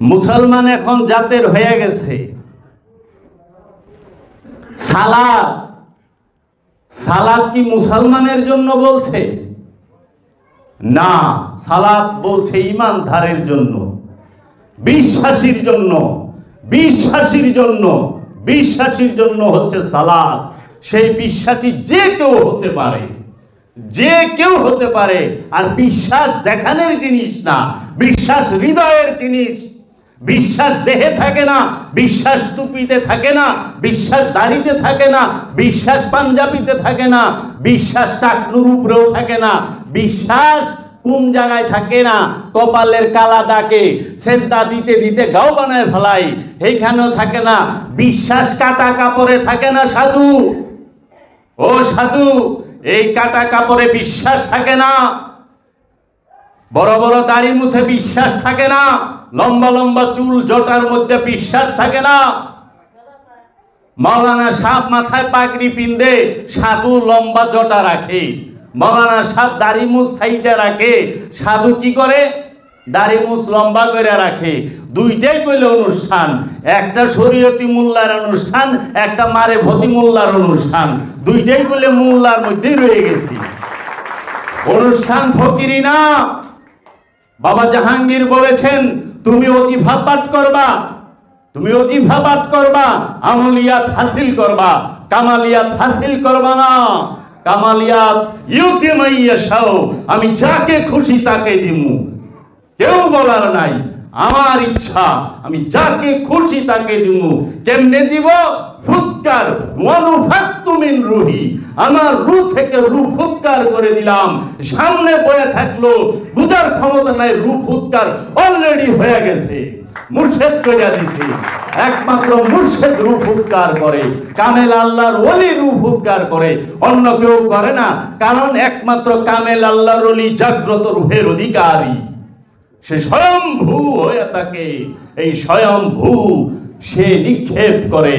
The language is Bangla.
মুসলমান এখন জাতের হয়ে গেছে। সালাত, সালাত কি মুসলমানের জন্য বলছে? না, সালাত বলছে ঈমানদারের জন্য, বিশ্বাসীর জন্য। বিশ্বাসীর জন্য, বিশ্বাসীর জন্য হচ্ছে সালাত। সেই বিশ্বাসী যে কেউ হতে পারে, যে কেউ হতে পারে। আর বিশ্বাস দেখানোর জিনিস না, বিশ্বাস হৃদয়ের জিনিস। বিশ্বাস দেহে থাকে না, বিশ্বাস টুপিতে থাকে না, বিশ্বাস দাড়িতে থাকে না, বিশ্বাস পাঞ্জাবিতে থাকে না, বিশ্বাস টাকনুর উপরেও থাকে না। বিশ্বাস কোন জায়গায় থাকে না? কপালের কালা দাগে সেজদা দিতে দিতে গাও বানায় ফেলাই, এইখানেও থাকে না। বিশ্বাস কাটা কাপড়ে থাকে না সাধু, ও সাধু, এই কাটা কাপড়ে বিশ্বাস থাকে না। বড় বড় দাড়ি মুছে বিশ্বাস থাকে না, লম্বা লম্বা চুল জটার মধ্যে বিশ্বাস থাকে না। মৌলানা সাহেব মাথায় পাগড়ি পিন্দে, সাধু লম্বা জটা রাখে। মৌলানা সাহেব দাড়ি মুছ সাইডে রাখে, সাধু কি করে? দাড়ি মুছ লম্বা করে রাখে। দুইটাই কইলে অনুষ্ঠান, একটা শরীয়তি মোল্লার অনুষ্ঠান, একটা মারেফতি মোল্লার অনুষ্ঠান। দুইটাই কইলে মোল্লার মধ্যেই রয়ে গেছি। অনুষ্ঠান ফকিরি না। বাবা জাহাঙ্গীর বলেছেন, তুমি ওজিফা পাঠ করবা, তুমি ওজিফা পাঠ করবা, আমলিয়াত হাসিল করবা, কামালিয়াত হাসিল করবা না। কামালিয়াত ইউতি মাইয়াশাও, আমি যাকে খুশি তাকে দিমু। কেউ বলার নাই, আমার ইচ্ছা, আমি যাকে খুশি তাকে দিমু। কেমনে দিব? ফুৎকার, ওয়ানুফাক্তু মিন রুহি, আমার রূহ থেকে রূহ ফুৎকার করে দিলাম। সামনে বয়ে থাকলো, বুঝার ক্ষমতা নাই, রূহ ফুৎকার অলরেডি হয়ে গেছে, মুর্শিদ কইরা দিছে। একমাত্র মুর্শিদ রূহ ফুৎকার করে, কামেল আল্লাহর ওলি রূহ ফুৎকার করে, অন্য কেউ করে না। কারণ একমাত্র কামেল আল্লাহর ওলি জাগ্রত রূহের অধিকারী, সে স্বয়ম্ভূ হয়ে থাকে। এই স্বয়ম্ভূ সে নিক্ষেপ করে